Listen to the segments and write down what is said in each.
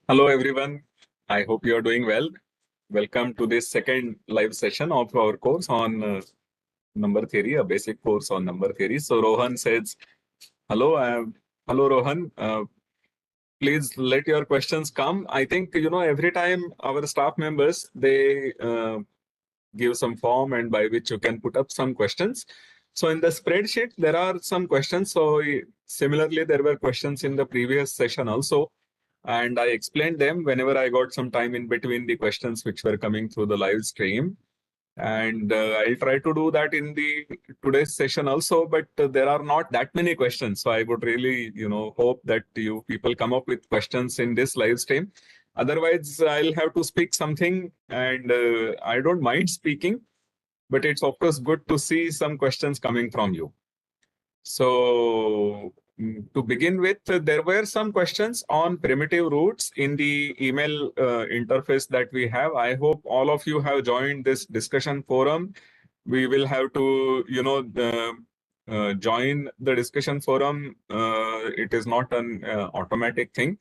Hello, everyone. I hope you are doing well. Welcome to this second live session of our course on number theory, a basic course on number theory. So Rohan says, hello, hello, Rohan. Please let your questions come. I think, every time our staff members, they give some form and by which you can put up some questions. So in the spreadsheet, there are some questions. So similarly, there were questions in the previous session also. And I explained them whenever I got some time in between the questions which were coming through the live stream. And I'll try to do that in the today's session also, but there are not that many questions. So I would really, hope that you people come up with questions in this live stream. Otherwise, I'll have to speak something, and I don't mind speaking, but it's of course good to see some questions coming from you. So to begin with, there were some questions on primitive roots in the email interface that we have. I hope all of you have joined this discussion forum. We will have to, join the discussion forum. It is not an automatic thing,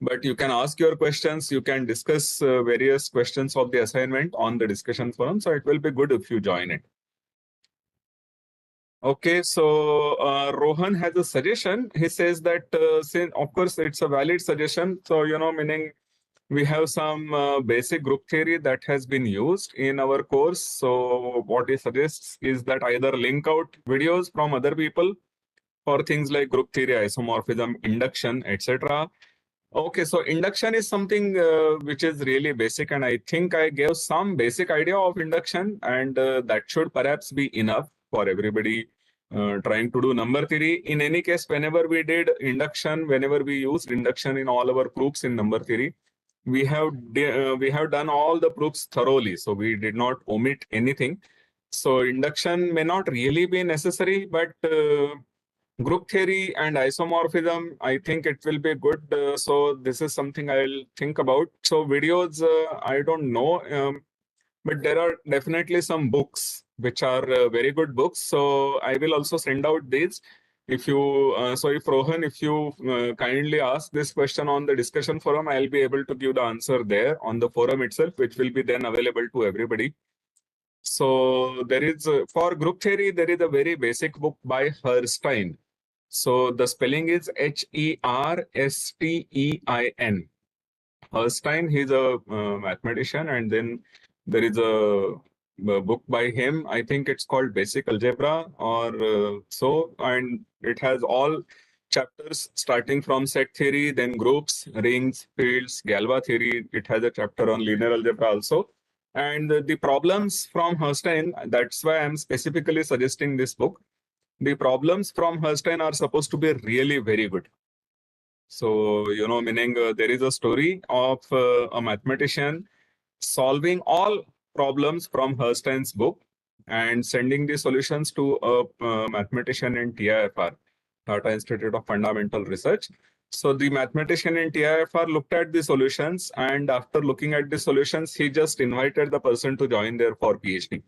but you can ask your questions. You can discuss various questions of the assignment on the discussion forum. So it will be good if you join it. Okay, so Rohan has a suggestion. He says that, since, of course, it's a valid suggestion. So, meaning we have some basic group theory that has been used in our course. So, what he suggests is that either link out videos from other people for things like group theory, isomorphism, induction, etc. Okay, so induction is something which is really basic, and I think I gave some basic idea of induction, and that should perhaps be enough for everybody trying to do number theory. In any case, whenever we did induction, whenever we used induction in all our proofs in number theory, we have done all the proofs thoroughly, so we did not omit anything. So induction may not really be necessary, but group theory and isomorphism, I think it will be good. So this is something I'll think about. So videos, I don't know, but there are definitely some books which are very good books. So I will also send out these. If you, so if Rohan, if you kindly ask this question on the discussion forum, I'll be able to give the answer there on the forum itself, which will be then available to everybody. So there is, for group theory, there is a very basic book by Herstein. So the spelling is Herstein. Herstein, he's a mathematician, and then there is a book by him. I think it's called Basic Algebra or so, and it has all chapters starting from set theory, then groups, rings, fields, Galois theory. It has a chapter on linear algebra also. And the problems from Herstein, that's why I'm specifically suggesting this book. The problems from Herstein are supposed to be really very good. So, meaning there is a story of a mathematician solving all problems from Herstein's book and sending the solutions to a mathematician in TIFR, Tata Institute of Fundamental Research. So the mathematician in TIFR looked at the solutions, and after looking at the solutions, he just invited the person to join there for PhD.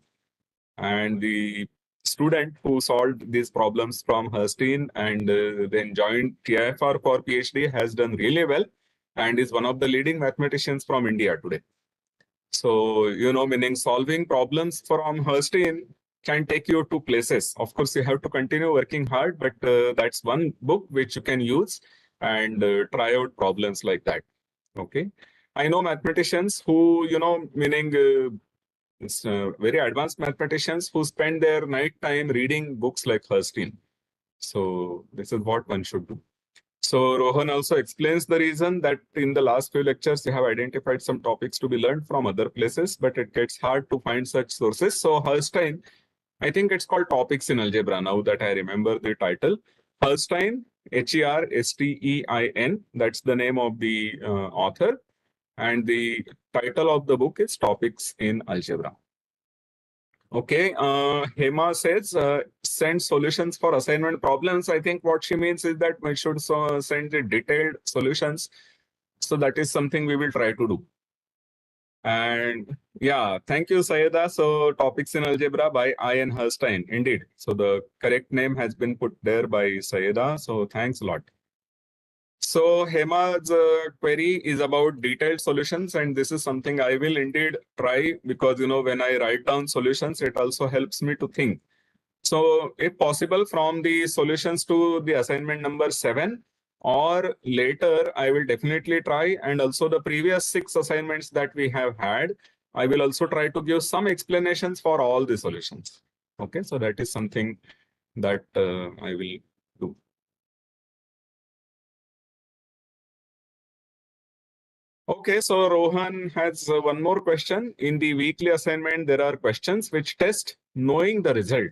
And the student who solved these problems from Herstein and then joined TIFR for PhD has done really well and is one of the leading mathematicians from India today. So, meaning solving problems from Herstein can take you to places. Of course, you have to continue working hard, but that's one book which you can use and try out problems like that. Okay. I know mathematicians who, meaning very advanced mathematicians who spend their night time reading books like Herstein. So this is what one should do. So Rohan also explains the reason that in the last few lectures, you have identified some topics to be learned from other places, but it gets hard to find such sources. So Herstein, I think it's called Topics in Algebra now that I remember the title. Herstein, Herstein, that's the name of the author. And the title of the book is Topics in Algebra. Okay, Hema says, send solutions for assignment problems. I think what she means is that we should send the detailed solutions. So that is something we will try to do. And yeah, thank you, Sayeda. So Topics in Algebra by Ian Herstein, indeed. So the correct name has been put there by Sayeda. So thanks a lot. So Hema's query is about detailed solutions, and this is something I will indeed try, because when I write down solutions, it also helps me to think. So if possible, from the solutions to the assignment number 7 or later, I will definitely try. And also the previous 6 assignments that we have had, I will also try to give some explanations for all the solutions. Okay, so that is something that I will do. Okay, so Rohan has one more question. In the weekly assignment, there are questions which test knowing the result.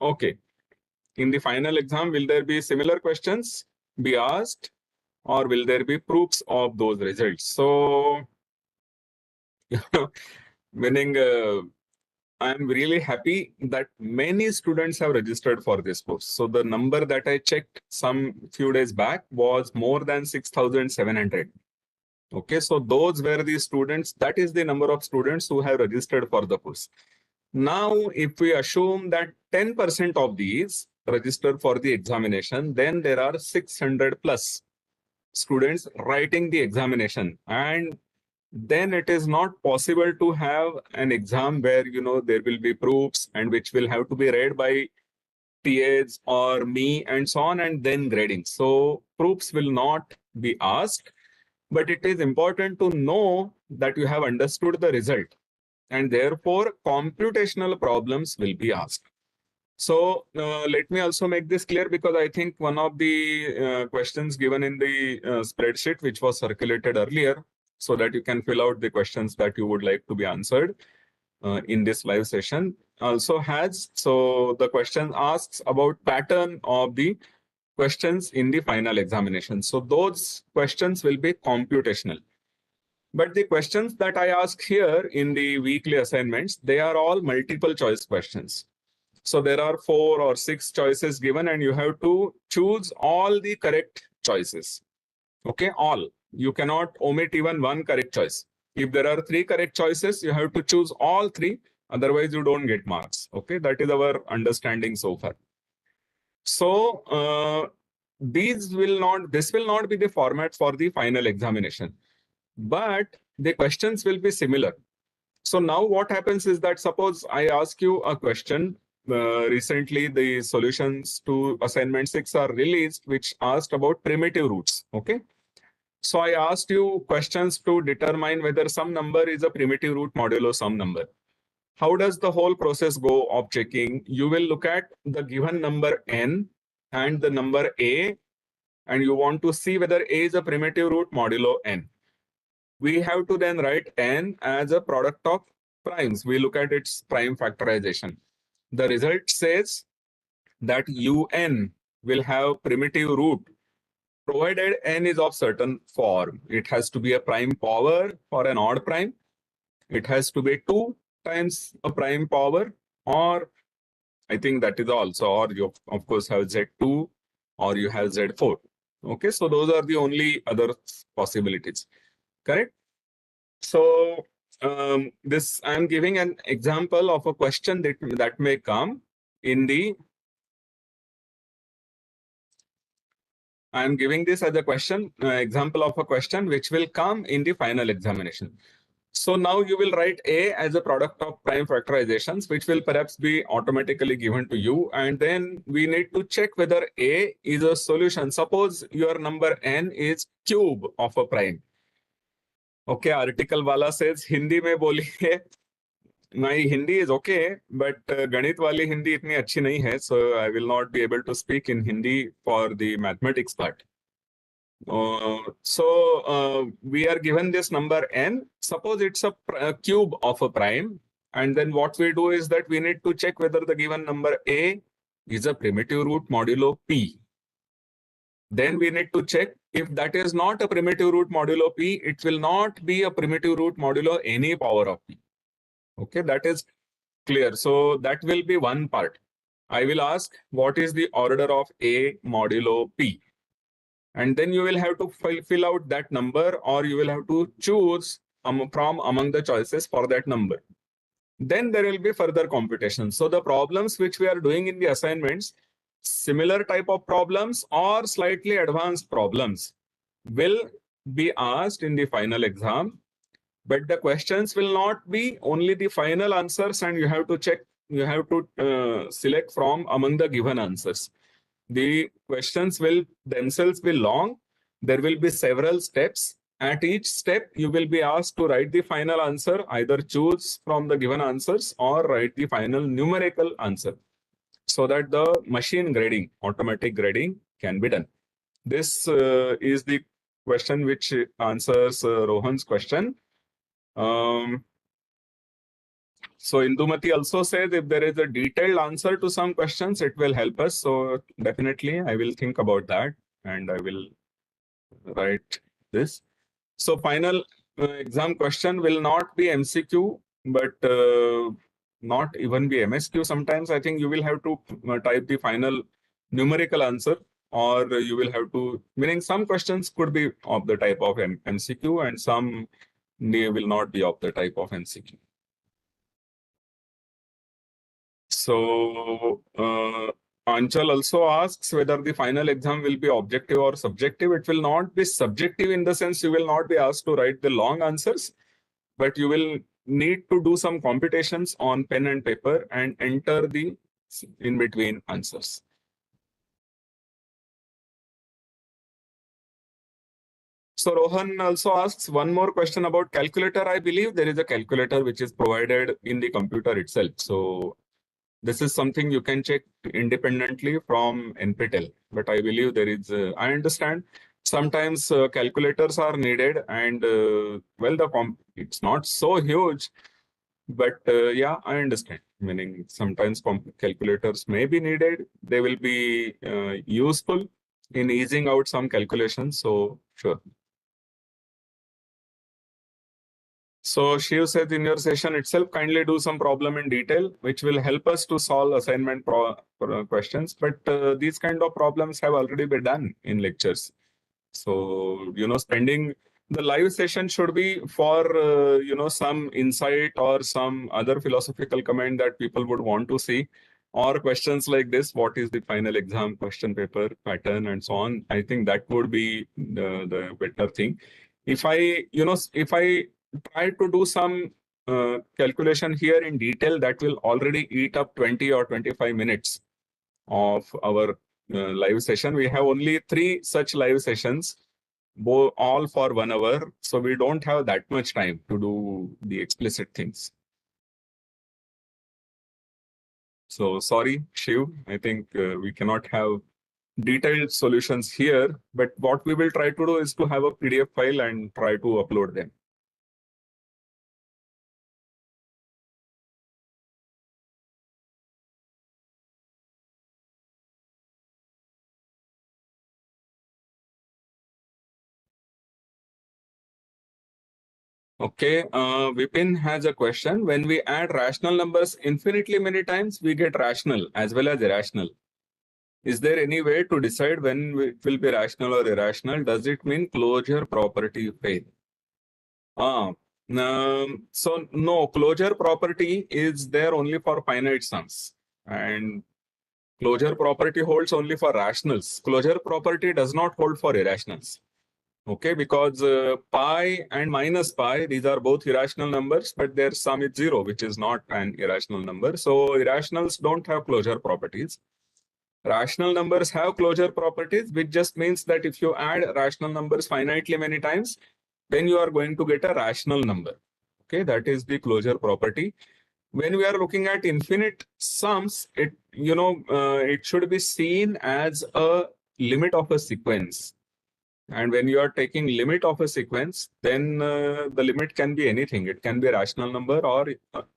Okay. In the final exam, will there be similar questions be asked, or will there be proofs of those results? So, meaning I'm really happy that many students have registered for this course. So the number that I checked some few days back was more than 6,700. Okay, so those were the students. That is the number of students who have registered for the course. Now, if we assume that 10% of these register for the examination, then there are 600 plus students writing the examination. And then it is not possible to have an exam where, there will be proofs and which will have to be read by TAs or me and so on, and then grading. So proofs will not be asked, but it is important to know that you have understood the result, and therefore computational problems will be asked. So let me also make this clear, because I think one of the questions given in the spreadsheet which was circulated earlier, so that you can fill out the questions that you would like to be answered in this live session, also has. So the question asks about pattern of the questions in the final examination. So those questions will be computational. But the questions that I ask here in the weekly assignments, they are all multiple choice questions. So there are 4 or 6 choices given, and you have to choose all the correct choices. Okay, all. You cannot omit even one correct choice. If there are 3 correct choices, you have to choose all 3. Otherwise, you don't get marks. Okay, that is our understanding so far. So this will not be the format for the final examination, but the questions will be similar. So now what happens is that, suppose I ask you a question. Recently, the solutions to assignment 6 are released, which asked about primitive roots. Okay. So I asked you questions to determine whether some number is a primitive root modulo some number. How does the whole process go of checking? You will look at the given number n and the number a, and you want to see whether a is a primitive root modulo n. We have to then write n as a product of primes. We look at its prime factorization. The result says that un will have primitive root provided n is of certain form. It has to be a prime power for an odd prime. It has to be 2 times a prime power, or I think that is also, or you of course have z2 or you have z4. Okay, so those are the only other possibilities. Correct? So this I'm giving an example of a question that may come in the. I'm giving this as a question, example of a question which will come in the final examination. So now you will write A as a product of prime factorizations, which will perhaps be automatically given to you. And then we need to check whether A is a solution. Suppose your number n is cube of a prime. Okay, article wala says Hindi में बोलिए. My Hindi is okay, but गणित वाली हिंदी इतनी अच्छी नहीं है, so I will not be able to speak in Hindi for the mathematics part. We are given this number n. Suppose it's a cube of a prime, and then what we do is that we need to check whether the given number a is a primitive root modulo p. Then we need to check if that is not a primitive root modulo p, it will not be a primitive root modulo any power of p. Okay, that is clear. So that will be one part. I will ask what is the order of a modulo p. And then you will have to fill out that number, or you will have to choose from among the choices for that number. Then there will be further computation. So the problems which we are doing in the assignments, similar type of problems or slightly advanced problems will be asked in the final exam, but the questions will not be only the final answers and you have to check, you have to select from among the given answers. The questions will themselves be long. There will be several steps. At each step, you will be asked to write the final answer, either choose from the given answers or write the final numerical answer, so that the machine grading, automatic grading can be done. This is the question which answers Rohan's question. So Indumati also says if there is a detailed answer to some questions, it will help us. So definitely I will think about that and I will write this. So final exam question will not be MCQ, but not even be MSQ. Sometimes I think you will have to type the final numerical answer, or you will have to, meaning some questions could be of the type of MCQ and some will not be of the type of MCQ. So Anchal also asks whether the final exam will be objective or subjective. It will not be subjective in the sense you will not be asked to write the long answers, but you will need to do some computations on pen and paper and enter the in-between answers. So Rohan also asks one more question about calculator. I believe there is a calculator which is provided in the computer itself. So this is something you can check independently from NPTEL, but I believe there is, I understand sometimes calculators are needed and well, it's not so huge, but yeah, I understand. Meaning sometimes calculators may be needed. They will be useful in easing out some calculations. So sure. So Shiv said in your session itself, kindly do some problem in detail, which will help us to solve assignment questions. But these kind of problems have already been done in lectures. So, spending the live session should be for, some insight or some other philosophical comment that people would want to see, or questions like this, what is the final exam question paper pattern and so on. I think that would be the better thing. If I try to do some calculation here in detail, that will already eat up 20 or 25 minutes of our live session. We have only 3 such live sessions, all for 1 hour. So we don't have that much time to do the explicit things. So sorry, Shiv, I think we cannot have detailed solutions here, but what we will try to do is to have a PDF file and try to upload them. Okay, Vipin has a question. When we add rational numbers infinitely many times, we get rational as well as irrational. Is there any way to decide when it will be rational or irrational? Does it mean closure property fail? So no, closure property is there only for finite sums, and closure property holds only for rationals. Closure property does not hold for irrationals. Okay, because pi and minus pi, these are both irrational numbers, but their sum is 0, which is not an irrational number. So irrationals don't have closure properties. Rational numbers have closure properties, which just means that if you add rational numbers finitely many times, then you are going to get a rational number. Okay, that is the closure property. When we are looking at infinite sums, it should be seen as a limit of a sequence. And when you are taking limit of a sequence, then the limit can be anything. It can be a rational number or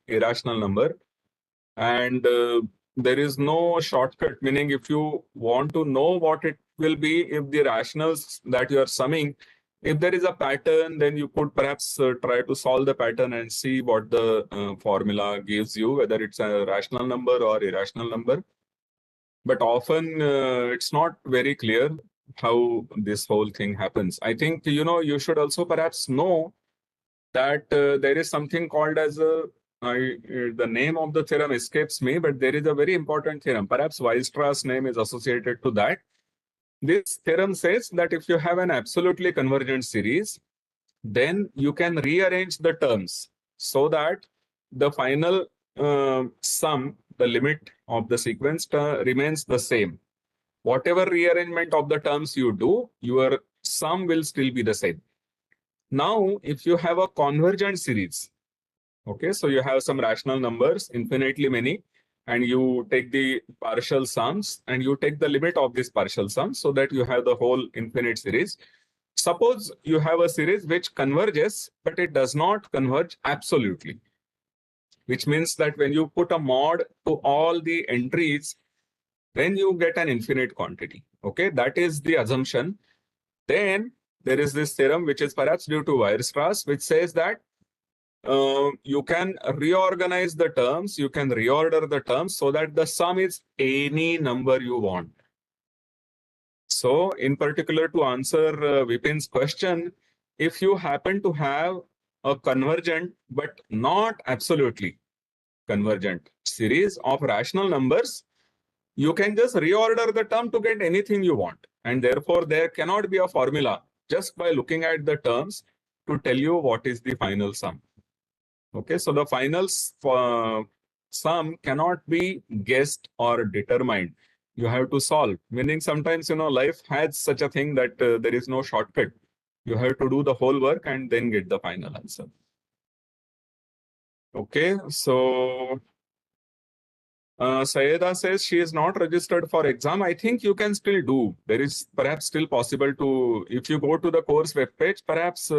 irrational number. And there is no shortcut, meaning if you want to know what it will be, if the rationals that you are summing, if there is a pattern, then you could perhaps try to solve the pattern and see what the formula gives you, whether it's a rational number or irrational number. But often it's not very clear how this whole thing happens. I think, you should also perhaps know that there is something called as a the name of the theorem escapes me, but there is a very important theorem. Perhaps Weierstrass' name is associated to that. This theorem says that if you have an absolutely convergent series, then you can rearrange the terms so that the final sum, the limit of the sequence remains the same. Whatever rearrangement of the terms you do, your sum will still be the same. Now, if you have a convergent series, okay, so you have some rational numbers, infinitely many, and you take the partial sums and you take the limit of this partial sum so that you have the whole infinite series. Suppose you have a series which converges, but it does not converge absolutely, which means that when you put a mod to all the entries, then you get an infinite quantity. Okay, that is the assumption. Then there is this theorem, which is perhaps due to Weierstrass, which says that you can reorganize the terms, you can reorder the terms so that the sum is any number you want. So in particular, to answer Vipin's question, if you happen to have a convergent but not absolutely convergent series of rational numbers, you can just reorder the term to get anything you want. And therefore, there cannot be a formula just by looking at the terms to tell you what is the final sum. Okay, so the final sum cannot be guessed or determined. You have to solve, meaning sometimes, life has such a thing that there is no shortcut. You have to do the whole work and then get the final answer. Okay, so Sayeda says she is not registered for exam. I think you can still do. There is perhaps still possible to, if you go to the course webpage, perhaps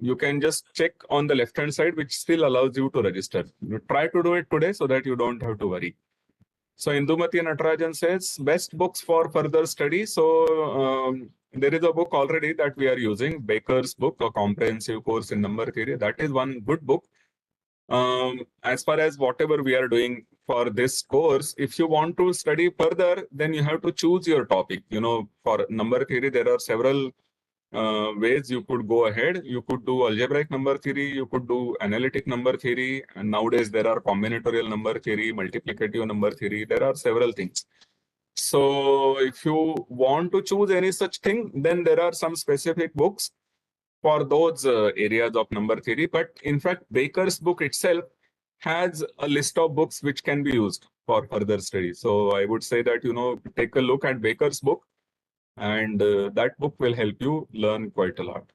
you can just check on the left-hand side, which still allows you to register. You try to do it today so that you don't have to worry. So Indumati Natarajan says, best books for further study. So there is a book already that we are using, Baker's book, A Comprehensive Course in Number Theory. That is one good book. As far as whatever we are doing for this course, if you want to study further, then you have to choose your topic. For number theory, there are several ways you could go ahead. You could do algebraic number theory, you could do analytic number theory, and nowadays there are combinatorial number theory, multiplicative number theory. There are several things. So if you want to choose any such thing, then there are some specific books for those areas of number theory. But in fact, Baker's book itself has a list of books which can be used for further study. So I would say that, take a look at Baker's book, and that book will help you learn quite a lot.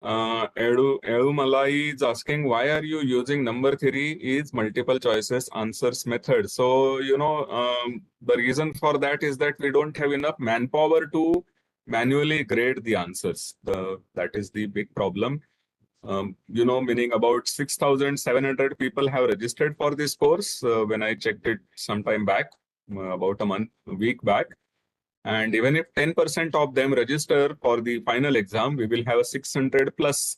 Edu Malai is asking, why are you using number theory is multiple choices answers method? So, the reason for that is that we don't have enough manpower to manually grade the answers. That is the big problem. Meaning about 6,700 people have registered for this course when I checked it some time back, about a week back. And even if 10% of them register for the final exam, we will have 600 plus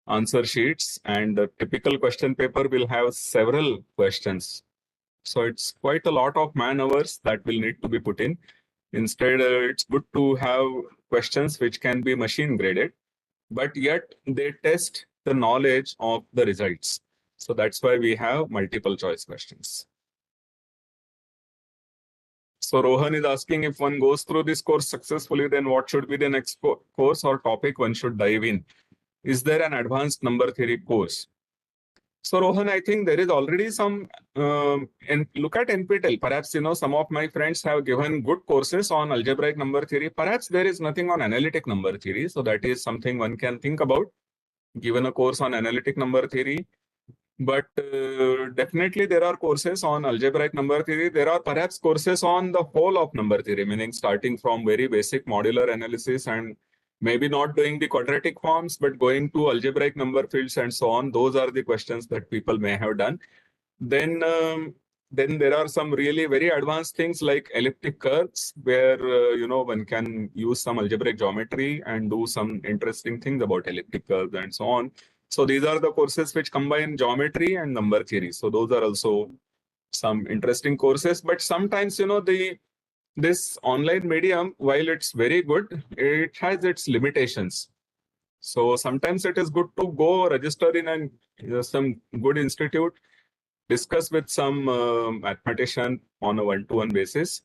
answer sheets, and the typical question paper will have several questions. So it's quite a lot of man hours that will need to be put in. Instead, it's good to have questions which can be machine graded, but yet they test the knowledge of the results. So that's why we have multiple choice questions. So Rohan is asking, if one goes through this course successfully, then what should be the next course or topic one should dive in? Is there an advanced number theory course? So Rohan, I think there is already some, and look at NPTEL. Perhaps, some of my friends have given good courses on algebraic number theory. Perhaps there is nothing on analytic number theory. So that is something one can think about, given a course on analytic number theory. But definitely there are courses on algebraic number theory. There are perhaps courses on the whole of number theory, meaning starting from very basic modular analysis and maybe not doing the quadratic forms, but going to algebraic number fields and so on. Those are the questions that people may have done. Then there are some really very advanced things like elliptic curves, where one can use some algebraic geometry and do some interesting things about elliptic curves and so on. So these are the courses which combine geometry and number theory. So those are also some interesting courses. But sometimes, this online medium, while it's very good, it has its limitations. So sometimes it is good to go register in some good institute, discuss with some mathematician on a one-to-one basis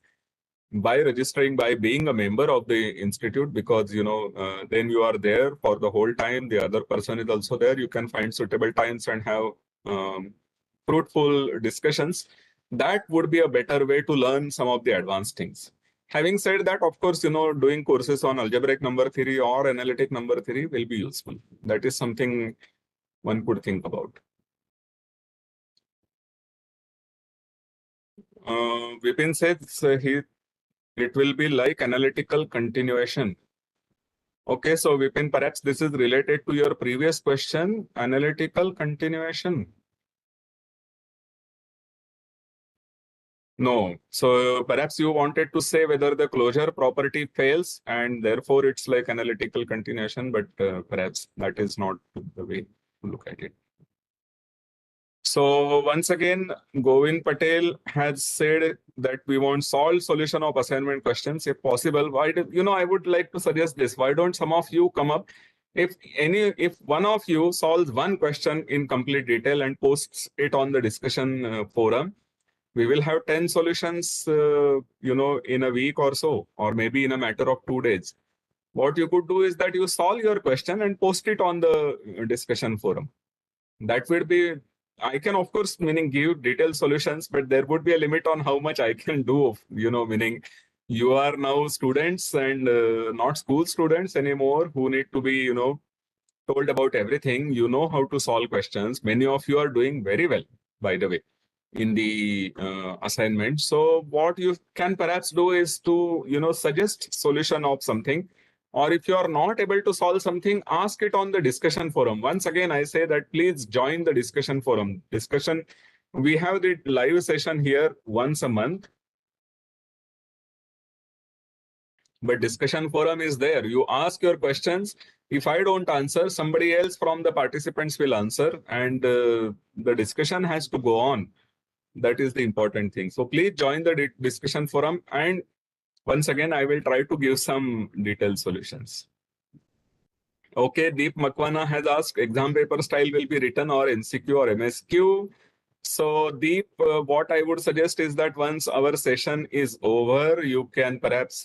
by registering, by being a member of the institute, because then you are there for the whole time. The other person is also there. You can find suitable times and have um, fruitful discussions. That would be a better way to learn some of the advanced things. Having said that, of course, doing courses on algebraic number theory or analytic number theory will be useful. That is something one could think about. Vipin says it will be like analytical continuation. Okay, so Vipin, perhaps this is related to your previous question, analytical continuation. No, so perhaps you wanted to say whether the closure property fails and therefore it's like analytical continuation, but perhaps that is not the way to look at it. So once again, Govind Patel has said that we want solve solution of assignment questions if possible. Why do, I would like to suggest this. Why don't some of you come up? If one of you solves one question in complete detail and posts it on the discussion forum, we will have 10 solutions, in a week or so, or maybe in a matter of 2 days. What you could do is that you solve your question and post it on the discussion forum. That would be, I can of course meaning give detailed solutions, but there would be a limit on how much I can do, meaning you are now students and not school students anymore who need to be, told about everything. You know how to solve questions. Many of you are doing very well, by the way, in the assignment. So what you can perhaps do is to, suggest solution of something. Or if you are not able to solve something, ask it on the discussion forum. Once again, I say that please join the discussion forum. We have the live session here once a month. But discussion forum is there. You ask your questions. If I don't answer, somebody else from the participants will answer. And the discussion has to go on. That is the important thing. So please join the discussion forum. And once again, I will try to give some detailed solutions. Okay, Deep Makwana has asked, exam paper style will be written or MCQ or MSQ. So Deep, what I would suggest is that once our session is over, you can perhaps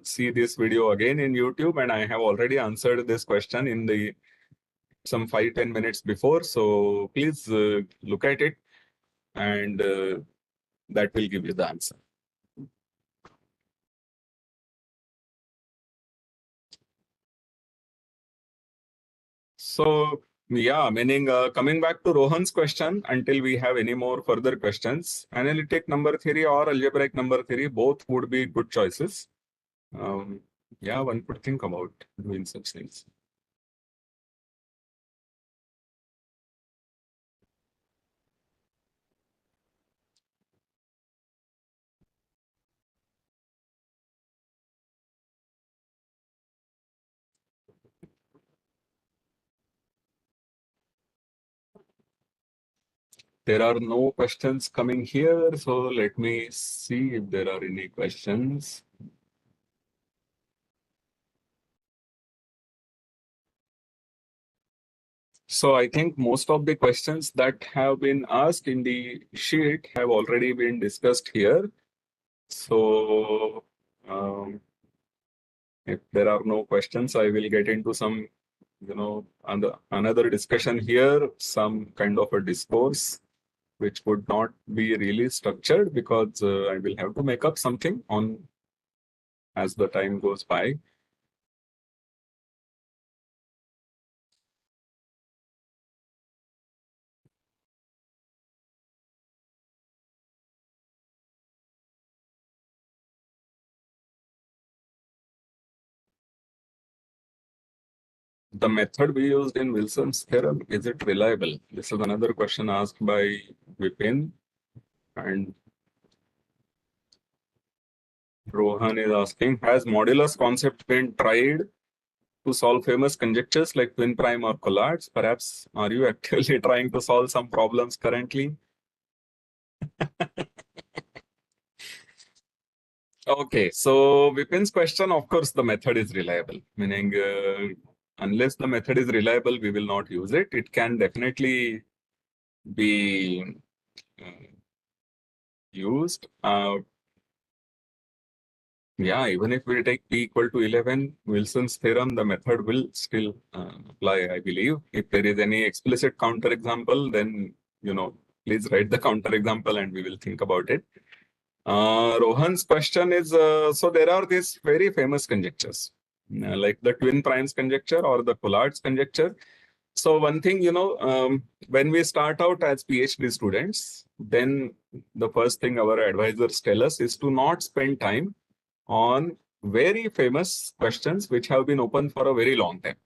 see this video again in YouTube. And I have already answered this question in the some 5-10 minutes before. So please look at it and that will give you the answer. So yeah, meaning coming back to Rohan's question, until we have any more further questions, analytic number theory or algebraic number theory, both would be good choices. Yeah, one could think about doing such things. There are no questions coming here, so let me see if there are any questions. So I think most of the questions that have been asked in the sheet have already been discussed here. So if there are no questions, I will get into some, another discussion here, some kind of a discourse, which would not be really structured because I will have to make up something on as the time goes by. The method we used in Wilson's theorem, is it reliable? This is another question asked by Vipin. And Rohan is asking, has modulus concept been tried to solve famous conjectures like twin prime or collards? Perhaps are you actually trying to solve some problems currently? Okay, so Vipin's question, of course, the method is reliable, meaning unless the method is reliable, we will not use it. It can definitely be used. Yeah, even if we take p equal to 11, Wilson's theorem, the method will still apply, I believe. If there is any explicit counterexample, then, please write the counterexample and we will think about it. Rohan's question is, so there are these very famous conjectures, like the twin primes conjecture or the Collard's conjecture. So one thing, when we start out as PhD students, then the first thing our advisors tell us is to not spend time on very famous questions which have been open for a very long time.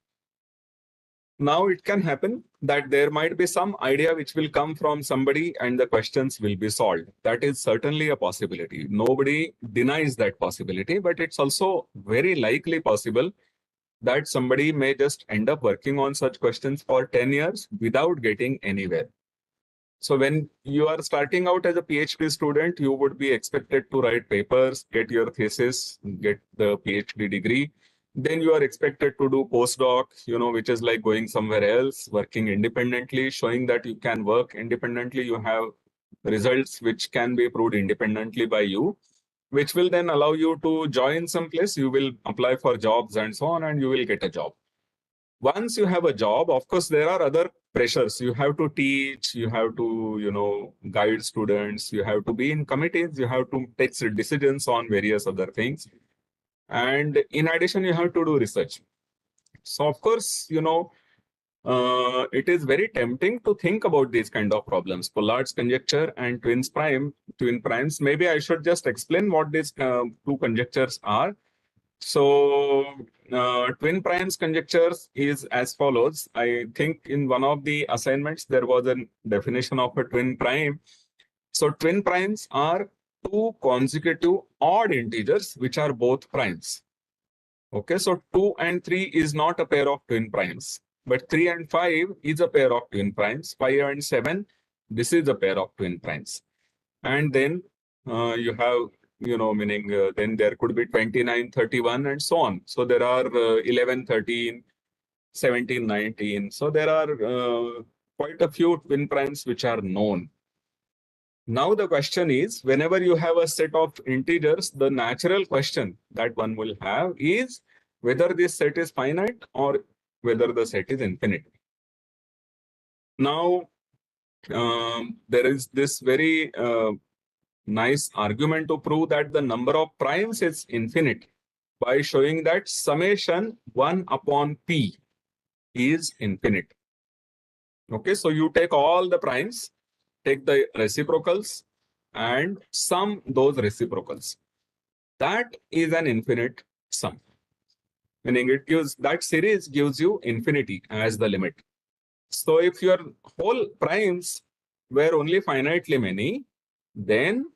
Now it can happen that there might be some idea which will come from somebody and the questions will be solved. That is certainly a possibility. Nobody denies that possibility, but it's also very likely possible that somebody may just end up working on such questions for 10 years without getting anywhere. So when you are starting out as a PhD student, you would be expected to write papers, get your thesis, get the PhD degree. Then you are expected to do postdoc, which is like going somewhere else, working independently, showing that you can work independently. You have results which can be proved independently by you, which will then allow you to join some place. You will apply for jobs and so on, and you will get a job. Once you have a job, of course, there are other pressures. You have to teach, you have to, guide students, you have to be in committees, you have to take decisions on various other things. And in addition, you have to do research. So, of course, it is very tempting to think about these kind of problems. Pollard's conjecture and twin primes. Maybe I should just explain what these two conjectures are. So, twin primes conjectures is as follows. I think in one of the assignments, there was a definition of a twin prime. So, twin primes are two consecutive odd integers which are both primes. Okay, so 2 and 3 is not a pair of twin primes, but 3 and 5 is a pair of twin primes. 5 and 7, this is a pair of twin primes. And then you have, meaning then there could be 29, 31 and so on. So there are 11, 13, 17, 19. So there are quite a few twin primes which are known. Now the question is, whenever you have a set of integers, the natural question that one will have is whether this set is finite or whether the set is infinite. Now, there is this very nice argument to prove that the number of primes is infinite by showing that summation 1 upon p is infinite. Okay, so you take all the primes, take the reciprocals and sum those reciprocals. That is an infinite sum. Meaning it gives, that series gives you infinity as the limit. So if your whole primes were only finitely many, then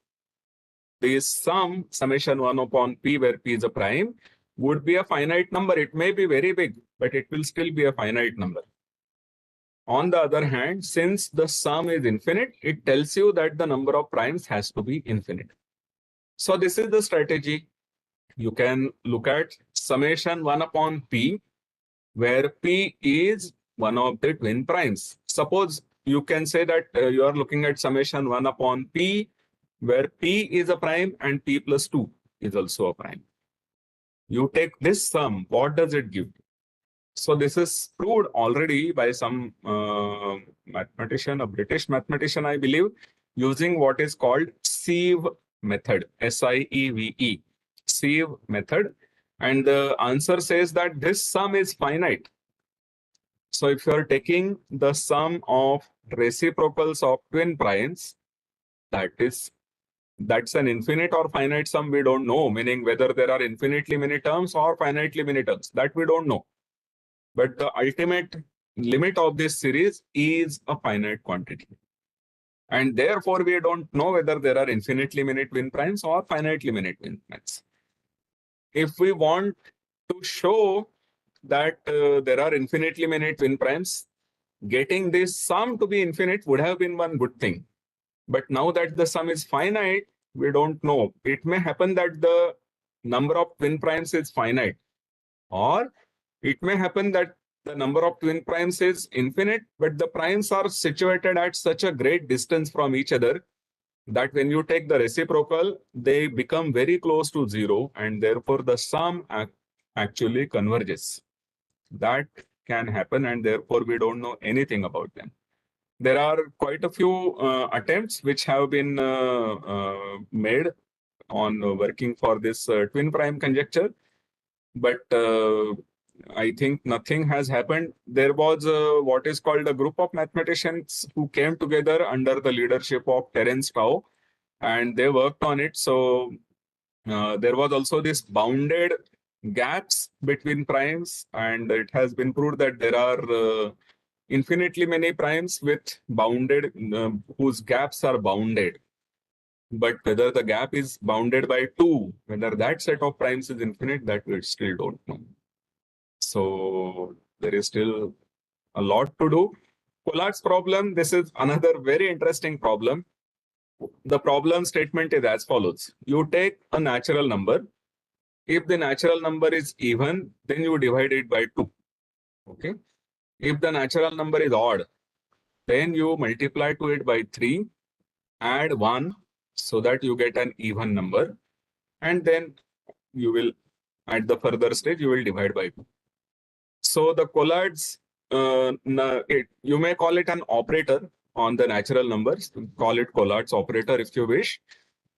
this summation 1 upon p, where p is a prime, would be a finite number. It may be very big, but it will still be a finite number. On the other hand, since the sum is infinite, it tells you that the number of primes has to be infinite. So this is the strategy. You can look at summation 1 upon p, where p is one of the twin primes. Suppose you can say that you are looking at summation 1 upon p, where p is a prime and p plus 2 is also a prime. You take this sum, what does it give? So this is proved already by some mathematician, a British mathematician, I believe, using what is called sieve method, S-I-E-V-E, sieve method. And the answer says that this sum is finite. So if you are taking the sum of reciprocals of twin primes, that's an infinite or finite sum, we don't know, meaning whether there are infinitely many terms or finitely many terms, that we don't know. But the ultimate limit of this series is a finite quantity. And therefore, we don't know whether there are infinitely many twin primes or finitely many twin primes. If we want to show that there are infinitely many twin primes, getting this sum to be infinite would have been one good thing. But now that the sum is finite, we don't know. It may happen that the number of twin primes is finite, or it may happen that the number of twin primes is infinite, but the primes are situated at such a great distance from each other that when you take the reciprocal, they become very close to zero, and therefore the sum actually converges. That can happen, and therefore we don't know anything about them. There are quite a few attempts which have been made on working for this twin prime conjecture, but I think nothing has happened. There was what is called a group of mathematicians who came together under the leadership of Terence Tao, and they worked on it. So there was also this bounded gaps between primes, and it has been proved that there are infinitely many primes with bounded, whose gaps are bounded. But whether the gap is bounded by 2, whether that set of primes is infinite, that we still don't know. So there is still a lot to do. Collard's problem, this is another very interesting problem. The problem statement is as follows. You take a natural number. If the natural number is even, then you divide it by 2. Okay. If the natural number is odd, then you multiply to it by 3, add 1, so that you get an even number. And then you will, at the further stage, you will divide by 2. So the Collard's, you may call it an operator on the natural numbers. Call it Collard's operator if you wish.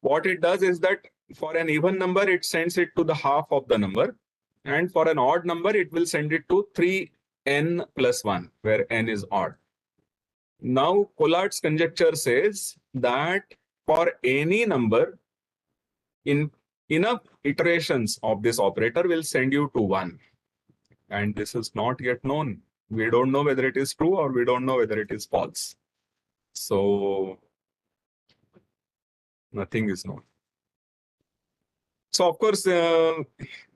What it does is that for an even number, it sends it to the half of the number. And for an odd number, it will send it to 3n plus 1, where n is odd. Now, Collard's conjecture says that for any number, enough iterations of this operator will send you to 1. And this is not yet known. We don't know whether it is true or we don't know whether it is false. So nothing is known. So of course,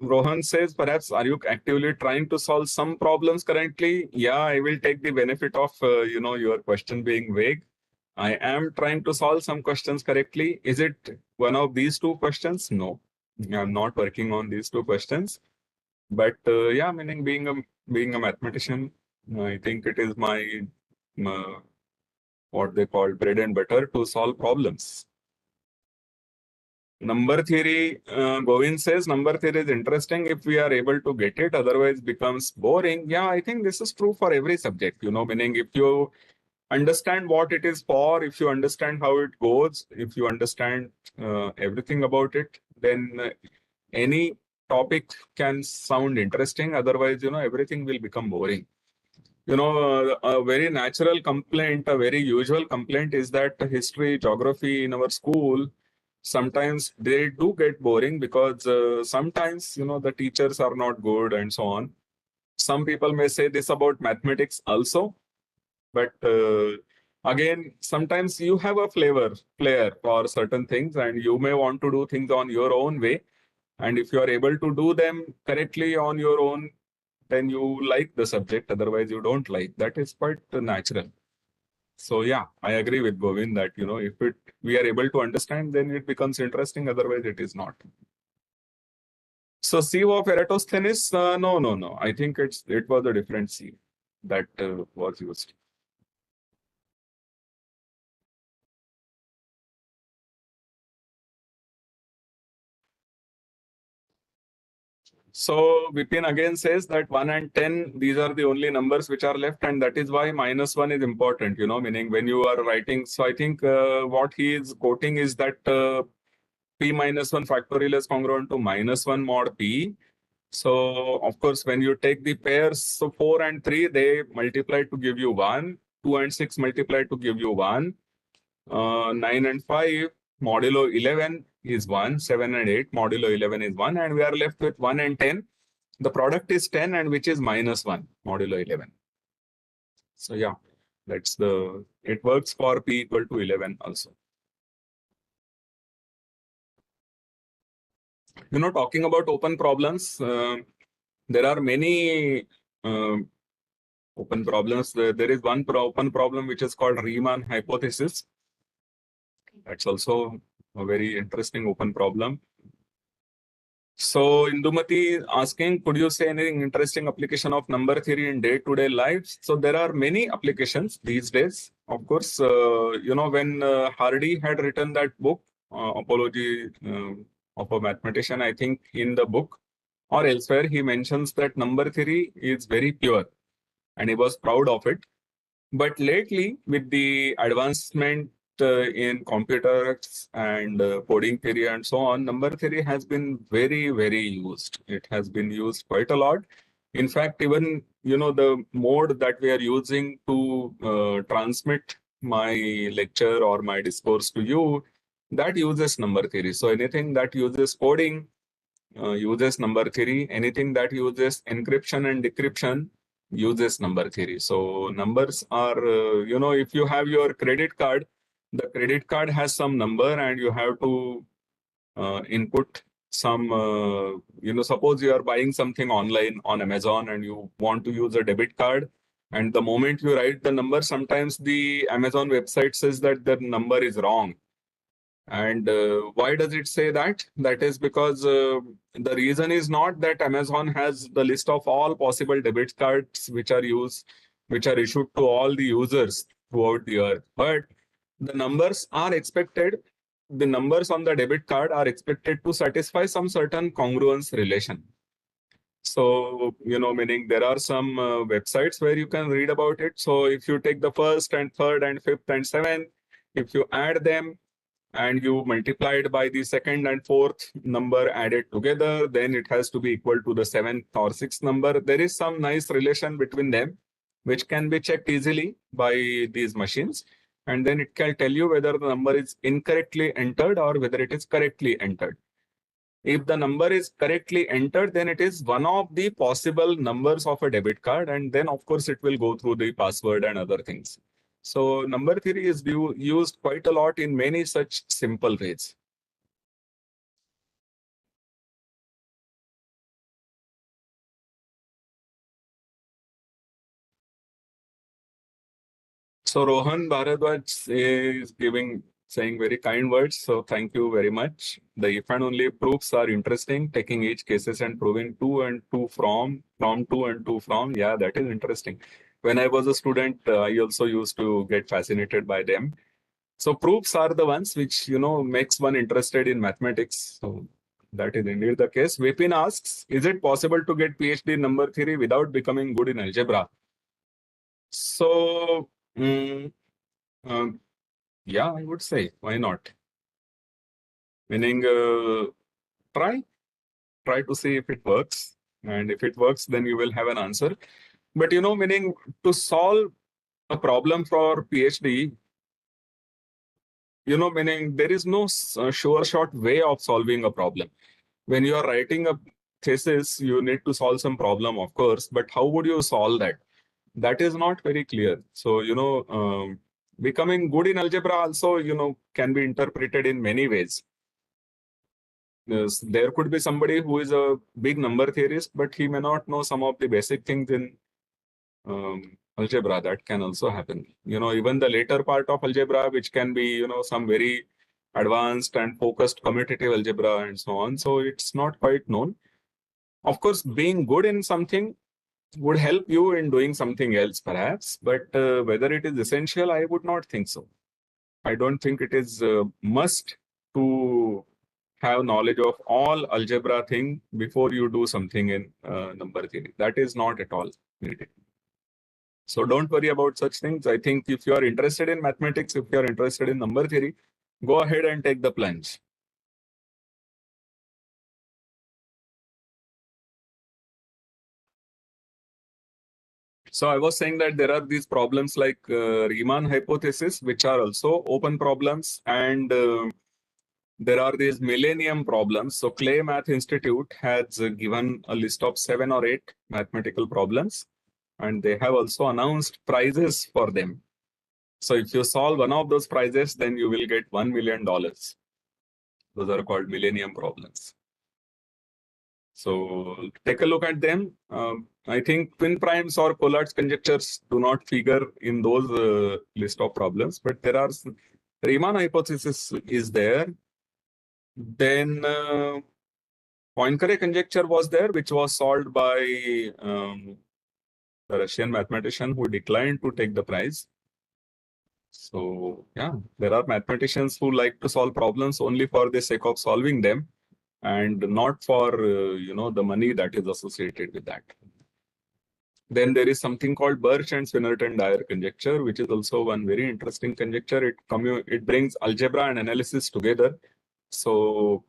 Rohan says, perhaps, are you actively trying to solve some problems currently? Yeah, I will take the benefit of, your question being vague. I am trying to solve some questions correctly. Is it one of these 2 questions? No, I'm not working on these 2 questions. But yeah, meaning being a mathematician, I think it is my what they call bread and butter to solve problems. Number theory, Govind says, number theory is interesting if we are able to get it, otherwise becomes boring. Yeah, I think this is true for every subject, meaning if you understand what it is for, if you understand how it goes, if you understand everything about it, then any topic can sound interesting. Otherwise, everything will become boring. A very natural complaint, a very usual complaint is that history, geography in our school, sometimes they do get boring because sometimes, the teachers are not good and so on. Some people may say this about mathematics also, but again, sometimes you have a flair for certain things and you may want to do things on your own way. And if you are able to do them correctly on your own, then you like the subject. Otherwise, you don't like. That is quite natural. So yeah, I agree with Govind that, if we are able to understand, then it becomes interesting. Otherwise, it is not. So sieve of Eratosthenes, no. I think it was a different sieve that was used. So Vipin again says that 1 and 10, these are the only numbers which are left, and that is why -1 is important, meaning when you are writing. So I think what he is quoting is that p minus 1 factorial is congruent to -1 mod p. So of course, when you take the pairs, so 4 and 3, they multiply to give you 1, 2 and 6 multiply to give you 1, 9 and 5 modulo 11 is 1, 7 and 8 modulo 11 is 1, and we are left with 1 and 10. The product is 10, and which is -1 modulo 11. So yeah, it works for p equal to 11 also. Talking about open problems, there are many open problems. There is one open problem which is called Riemann hypothesis. That's also a very interesting open problem. So Indumati asking, could you say anything interesting application of number theory in day-to-day life? So there are many applications these days. Of course, when Hardy had written that book, Apology of a Mathematician, I think in the book or elsewhere, he mentions that number theory is very pure and he was proud of it. But lately, with the advancement in computers and coding theory and so on, number theory has been very, very used. It has been used quite a lot. In fact, even the mode that we are using to transmit my lecture or my discourse to you, that uses number theory. So anything that uses coding uses number theory. Anything that uses encryption and decryption uses number theory. So numbers are, if you have your credit card, the credit card has some number and you have to input some, suppose you are buying something online on Amazon and you want to use a debit card. And the moment you write the number, sometimes the Amazon website says that the number is wrong. And why does it say that? That is because the reason is not that Amazon has the list of all possible debit cards which are issued to all the users throughout the earth, but the numbers are expected. The numbers on the debit card are expected to satisfy some certain congruence relation. So, meaning there are some websites where you can read about it. So if you take the first and third and fifth and seventh, if you add them, and you multiply it by the second and fourth number added together, then it has to be equal to the seventh or sixth number. There is some nice relation between them, which can be checked easily by these machines. And then it can tell you whether the number is incorrectly entered or whether it is correctly entered. If the number is correctly entered, then it is one of the possible numbers of a debit card. And then, of course, it will go through the password and other things. So number theory is used quite a lot in many such simple ways. So Rohan Bharadwaj is saying very kind words. So thank you very much. The if and only proofs are interesting, taking each cases and proving to and to from to and to from. Yeah, that is interesting. When I was a student, I also used to get fascinated by them. So proofs are the ones which, makes one interested in mathematics. So that is indeed the case. Vipin asks, is it possible to get PhD in number theory without becoming good in algebra? So, um, yeah, I would say, why not? Meaning, try to see if it works. And if it works, then you will have an answer. But, meaning to solve a problem for PhD, meaning there is no sure shot way of solving a problem. When you are writing a thesis, you need to solve some problem, of course, but how would you solve that? That is not very clear. So, becoming good in algebra also, can be interpreted in many ways. Yes, there could be somebody who is a big number theorist, but he may not know some of the basic things in algebra. That can also happen. Even the later part of algebra, which can be, some very advanced and focused commutative algebra and so on. So it's not quite known. Of course, being good in something would help you in doing something else, perhaps, but whether it is essential, I would not think so. I don't think it is must to have knowledge of all algebra thing before you do something in number theory. That is not at all needed. So don't worry about such things. I think if you are interested in mathematics, if you are interested in number theory, go ahead and take the plunge. So I was saying that there are these problems like Riemann hypothesis, which are also open problems, and there are these millennium problems. So Clay Math Institute has given a list of 7 or 8 mathematical problems, and they have also announced prizes for them. So if you solve one of those prizes, then you will get $1 million. Those are called millennium problems. So take a look at them. I think twin primes or Collard's conjectures do not figure in those list of problems, but there are Riemann hypothesis is there. Then Poincare conjecture was there, which was solved by the Russian mathematician who declined to take the prize. So yeah, there are mathematicians who like to solve problems only for the sake of solving them, and not for the money that is associated with that. Then there is something called Birch and Swinnerton-Dyer conjecture, which is also one very interesting conjecture. It brings algebra and analysis together. So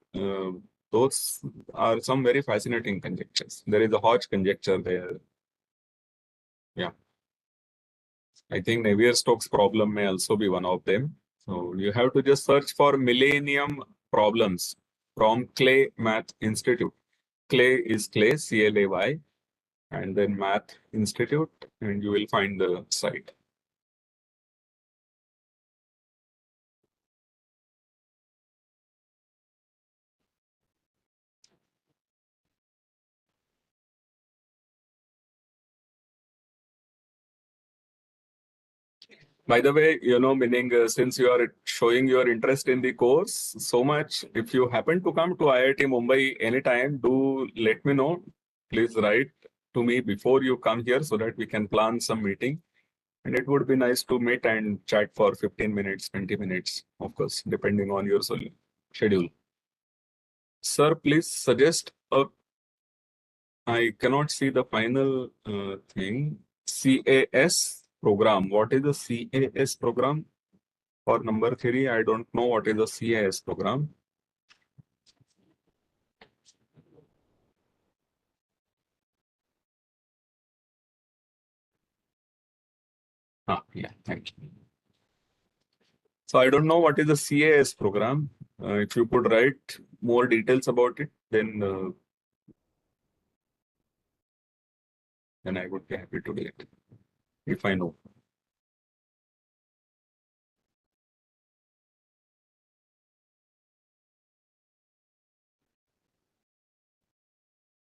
those are some very fascinating conjectures. There is a Hodge conjecture there. Yeah, I think Navier-Stokes problem may also be one of them. So you have to just search for Millennium Problems from Clay Math Institute. Clay is Clay, C-L-A-Y, and then Math Institute, and you will find the site. By the way, meaning since you are showing your interest in the course so much, if you happen to come to IIT Mumbai anytime, do let me know. Please write to me before you come here so that we can plan some meeting. And it would be nice to meet and chat for 15 minutes, 20 minutes, of course, depending on your schedule. Sir, please suggest I cannot see the final thing. CAS program. What is the CAS program? For number theory, I don't know what is the CAS program. Yeah, thank you. So I don't know what is the CAS program. If you could write more details about it, then I would be happy to do it, if I know.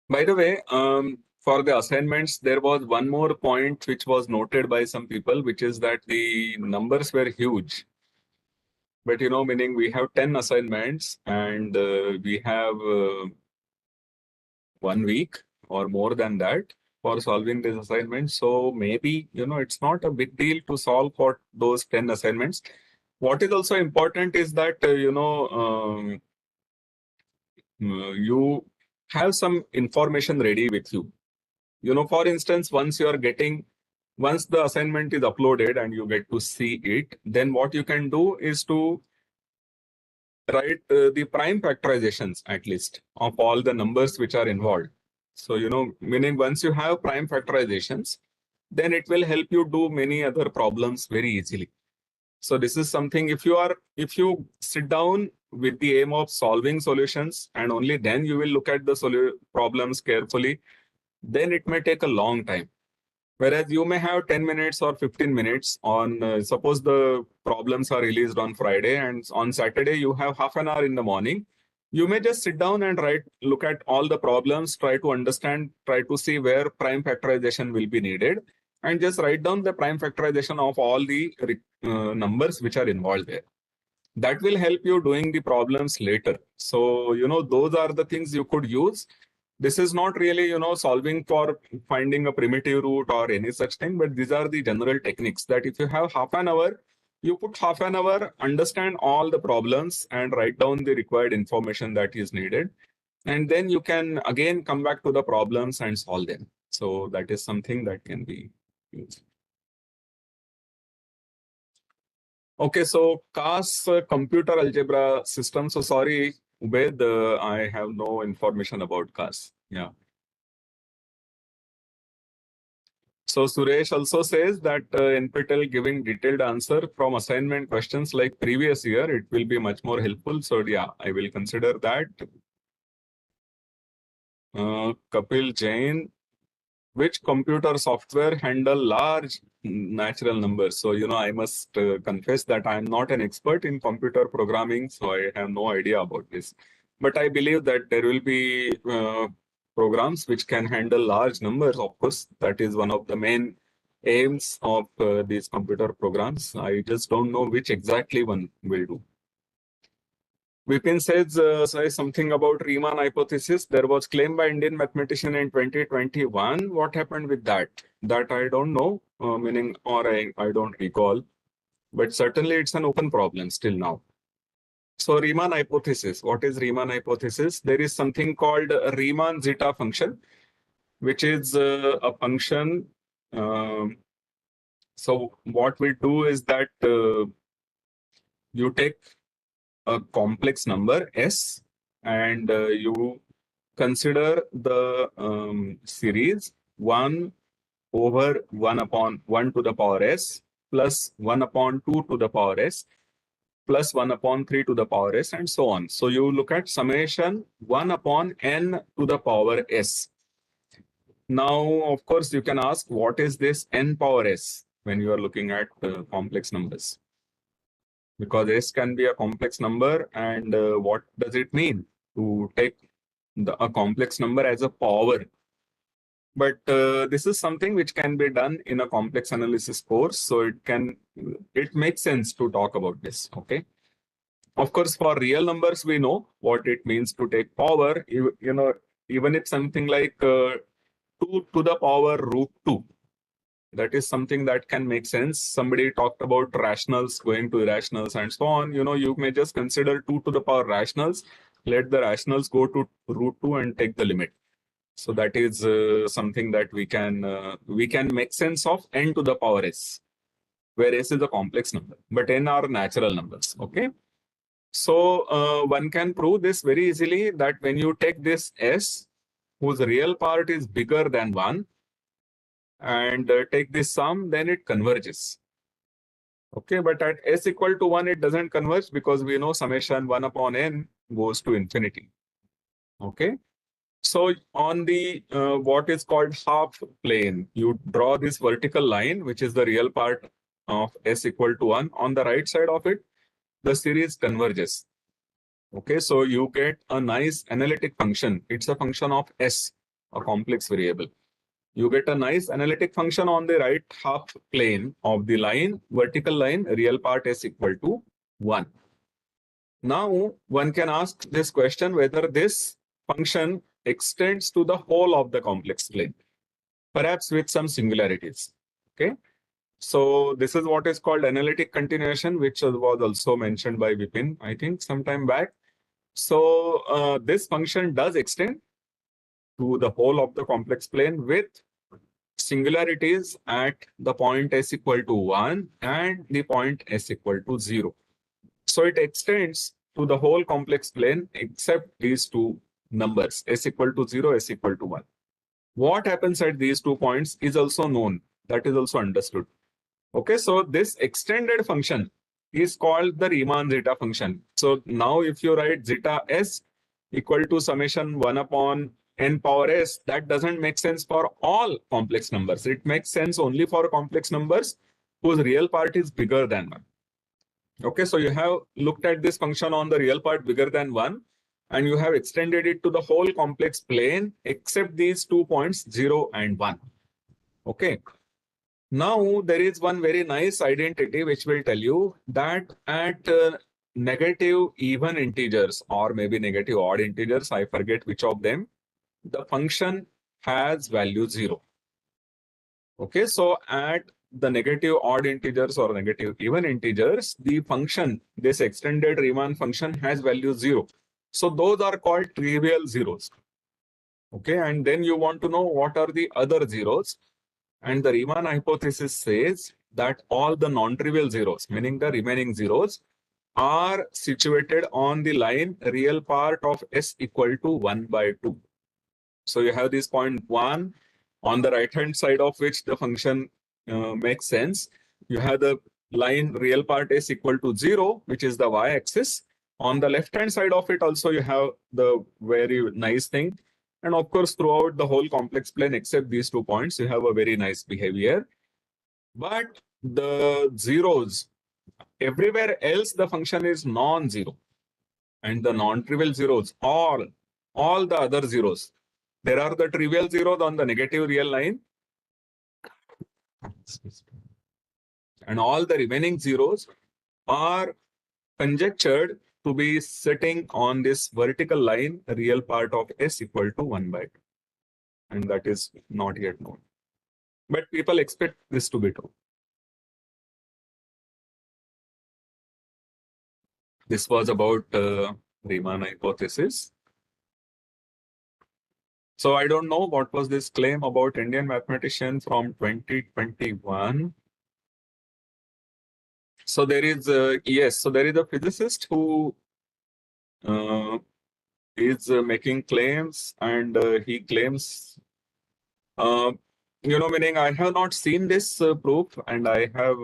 By the way, for the assignments, there was one more point which was noted by some people, which is that the numbers were huge. But meaning we have 10 assignments and we have 1 week or more than that for solving this assignment. So maybe, it's not a big deal to solve for those 10 assignments. What is also important is that, you have some information ready with you. For instance, once the assignment is uploaded and you get to see it, then what you can do is to write the prime factorizations at least of all the numbers which are involved. So, meaning once you have prime factorizations, then it will help you do many other problems very easily. So this is something, if you sit down with the aim of solving solutions and only then you will look at the problems carefully, then it may take a long time. Whereas you may have 10 minutes or 15 minutes on, suppose the problems are released on Friday and on Saturday you have half an hour in the morning. You may just sit down and look at all the problems, try to understand, try to see where prime factorization will be needed, and just write down the prime factorization of all the numbers which are involved there. That will help you doing the problems later. So, those are the things you could use. This is not really, solving for finding a primitive root or any such thing, but these are the general techniques that if you have half an hour, you put half an hour, understand all the problems and write down the required information that is needed. And then you can again come back to the problems and solve them. So that is something that can be used. Okay, so CAS computer algebra system. So sorry, Ubed, I have no information about CAS. Yeah. So Suresh also says that NPTEL giving detailed answer from assignment questions like previous year, it will be much more helpful. So yeah, I will consider that. Kapil Jain, which computer software handle large natural numbers? So, I must confess that I'm not an expert in computer programming, so I have no idea about this. But I believe that there will be programs which can handle large numbers. Of course, that is one of the main aims of these computer programs. I just don't know which exactly one will do. Vipin says something about Riemann hypothesis. There was claim by Indian mathematician in 2021. What happened with that? That I don't know, meaning, or I don't recall. But certainly it's an open problem still now. So Riemann hypothesis. What is Riemann hypothesis? There is something called Riemann zeta function, which is a function. So what we do is that you take a complex number S and you consider the series 1 over 1 upon 1 to the power S plus 1 upon 2 to the power S plus 1 upon 3 to the power S and so on. So you look at summation 1 upon n to the power S. Now, of course, you can ask what is this n power S when you are looking at complex numbers? Because S can be a complex number, and what does it mean to take a complex number as a power? But this is something which can be done in a complex analysis course, so it makes sense to talk about this. Okay. Of course, for real numbers, we know what it means to take power. Even if something like 2 to the power root 2. That is something that can make sense. Somebody talked about rationals going to irrationals and so on. You may just consider 2 to the power rationals, let the rationals go to root 2 and take the limit. So that is something that we can make sense of n to the power s, where s is a complex number, but n are natural numbers. Okay. So one can prove this very easily that when you take this s, whose real part is bigger than 1, and take this sum, then it converges. Okay, but at s equal to 1, it doesn't converge because we know summation 1 upon n goes to infinity. Okay, so on the what is called half plane, you draw this vertical line, which is the real part of s equal to 1. On the right side of it, the series converges. Okay, so you get a nice analytic function. It's a function of s, a complex variable. You get a nice analytic function on the right half plane of the line, vertical line, real part s equal to 1. Now, one can ask this question whether this function extends to the whole of the complex plane, perhaps with some singularities. Okay. So this is what is called analytic continuation, which was also mentioned by Vipin, I think, some time back. So this function does extend to the whole of the complex plane with singularities at the point s equal to 1 and the point s equal to 0. So it extends to the whole complex plane except these two numbers, s equal to 0, s equal to 1. What happens at these 2 points is also known. That is also understood. Okay, so this extended function is called the Riemann zeta function. So now if you write zeta s equal to summation 1 upon n power s, that doesn't make sense for all complex numbers. It makes sense only for complex numbers whose real part is bigger than 1. Okay, so you have looked at this function on the real part bigger than 1, and you have extended it to the whole complex plane except these 2 points 0 and 1. Okay. Now, there is one very nice identity which will tell you that at negative even integers or maybe negative odd integers, I forget which of them, the function has value 0. Okay, so at the negative odd integers or negative even integers, the function, this extended Riemann function has value 0. So those are called trivial zeros. Okay, and then you want to know what are the other zeros. And the Riemann hypothesis says that all the non-trivial zeros, meaning the remaining zeros, are situated on the line real part of s equal to 1 by 2. So you have this point 1 on the right-hand side of which the function makes sense. You have the line real part s equal to 0, which is the y-axis. On the left-hand side of it also you have the very nice thing. And of course, throughout the whole complex plane, except these 2 points, you have a very nice behavior. But the zeros, everywhere else, the function is non-zero. And the non-trivial zeros, all the other zeros. There are the trivial zeros on the negative real line. And all the remaining zeros are conjectured to be sitting on this vertical line, real part of S equal to 1 by 2. And that is not yet known. But people expect this to be true. This was about Riemann hypothesis. So I don't know what was this claim about Indian mathematician from 2021. So there is yes, so there is a physicist who is making claims, and he claims, meaning I have not seen this proof, and I have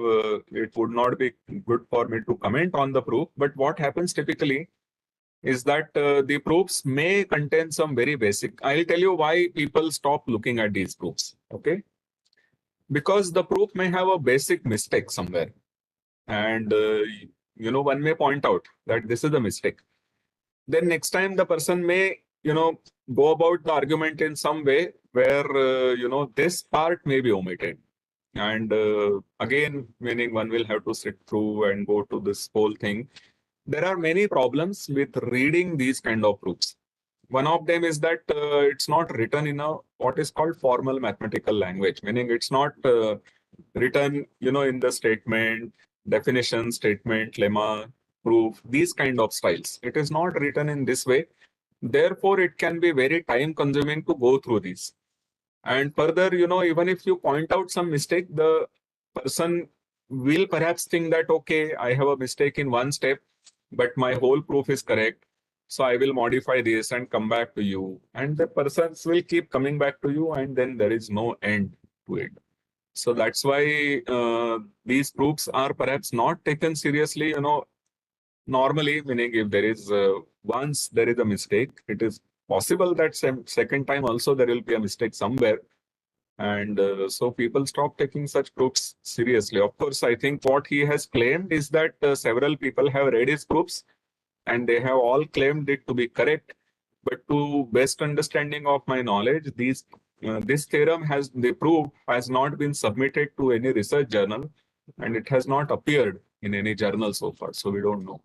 it would not be good for me to comment on the proof. But what happens typically is that the proofs may contain some very basic. I'll tell you why people stop looking at these proofs. Okay, because the proof may have a basic mistake somewhere, and one may point out that this is a mistake. Then next time the person may go about the argument in some way where this part may be omitted, and again, meaning one will have to sit through and go to this whole thing. There are many problems with reading these kind of proofs. One of them is that it's not written in a what is called formal mathematical language, meaning it's not written in the statement, definition, statement, lemma, proof, these kind of styles. It is not written in this way. Therefore, it can be very time consuming to go through these. And further, even if you point out some mistake, the person will perhaps think that, okay, I have a mistake in one step, but my whole proof is correct. So I will modify this and come back to you. And the persons will keep coming back to you, and then there is no end to it. So that's why these proofs are perhaps not taken seriously, normally, meaning if there is once there is a mistake, it is possible that second time also there will be a mistake somewhere. And so people stop taking such proofs seriously. Of course, I think what he has claimed is that several people have read his proofs and they have all claimed it to be correct. But to best understanding of my knowledge, this theorem the proof has not been submitted to any research journal, and it has not appeared in any journal so far. So we don't know.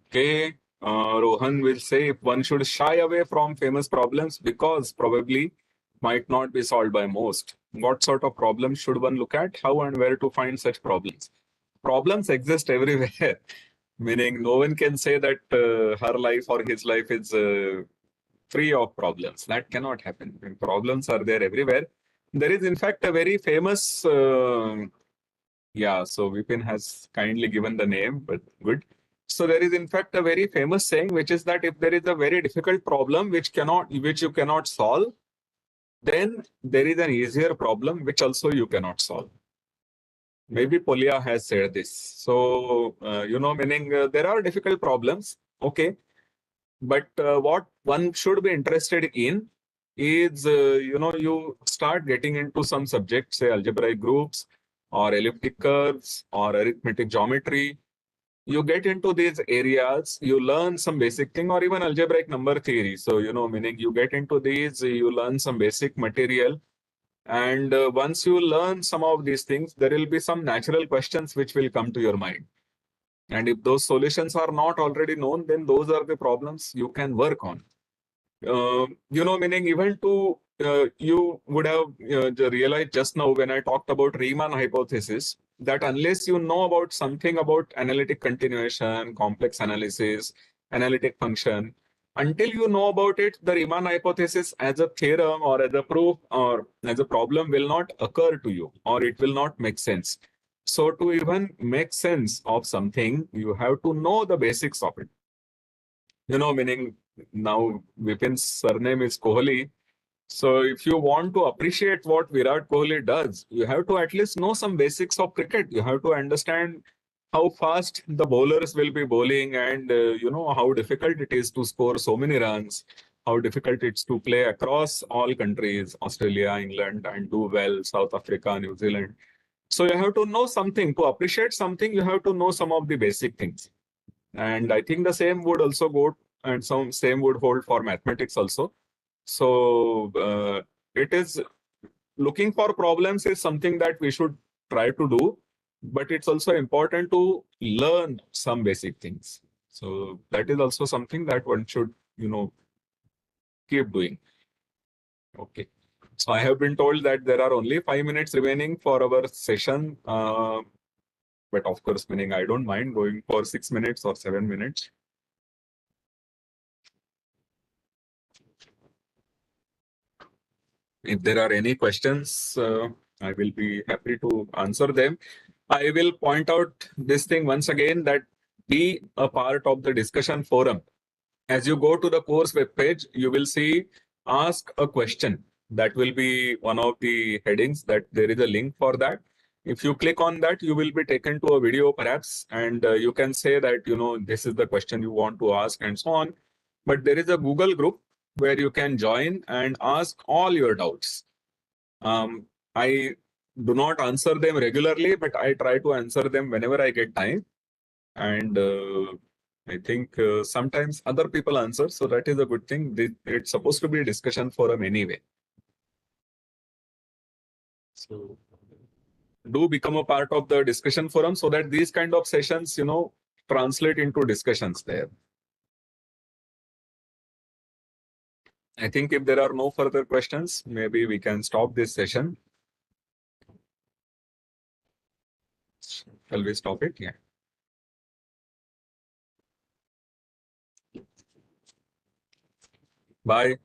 Okay. Rohan will say if one should shy away from famous problems because probably might not be solved by most. What sort of problems should one look at? How and where to find such problems? Problems exist everywhere, meaning no one can say that her life or his life is free of problems. That cannot happen. Problems are there everywhere. There is, in fact, a very famous, yeah, so Vipin has kindly given the name, but good. So there is, in fact, a very famous saying, which is that if there is a very difficult problem which you cannot solve, then there is an easier problem which also you cannot solve. Maybe Polya has said this. So, meaning there are difficult problems, okay. But what one should be interested in is, you start getting into some subjects, say algebraic groups or elliptic curves or arithmetic geometry. You get into these areas, you learn some basic thing, or even algebraic number theory. So, meaning you get into these, you learn some basic material. And once you learn some of these things, there will be some natural questions which will come to your mind. And if those solutions are not already known, then those are the problems you can work on. Meaning even to, you would have realized just now when I talked about Riemann hypothesis, that unless you know about something about analytic continuation, complex analysis, analytic function, until you know about it, the Riemann hypothesis as a theorem or as a proof or as a problem will not occur to you, or it will not make sense. So to even make sense of something, you have to know the basics of it. Meaning now Vipin's surname is Kohli. So if you want to appreciate what Virat Kohli does, you have to at least know some basics of cricket. You have to understand how fast the bowlers will be bowling, and how difficult it is to score so many runs, how difficult it's to play across all countries, Australia, England, and do well, South Africa, New Zealand. So you have to know something. To appreciate something, you have to know some of the basic things. And I think the same would also go, and some same would hold for mathematics also. So it is looking for problems is something that we should try to do, but it's also important to learn some basic things. So that is also something that one should, keep doing. Okay. So I have been told that there are only 5 minutes remaining for our session. But of course, meaning I don't mind going for 6 minutes or 7 minutes. If there are any questions, I will be happy to answer them. I will point out this thing once again, that be a part of the discussion forum. As you go to the course webpage, you will see ask a question. That will be one of the headings, that there is a link for that. If you click on that, you will be taken to a video perhaps, and you can say that, this is the question you want to ask and so on. But there is a Google group where you can join and ask all your doubts. I do not answer them regularly, but I try to answer them whenever I get time. And I think sometimes other people answer, so that is a good thing. It's supposed to be a discussion forum anyway. So do become a part of the discussion forum so that these kind of sessions, translate into discussions there. I think if there are no further questions, maybe we can stop this session. Shall we stop it? Yeah. Bye.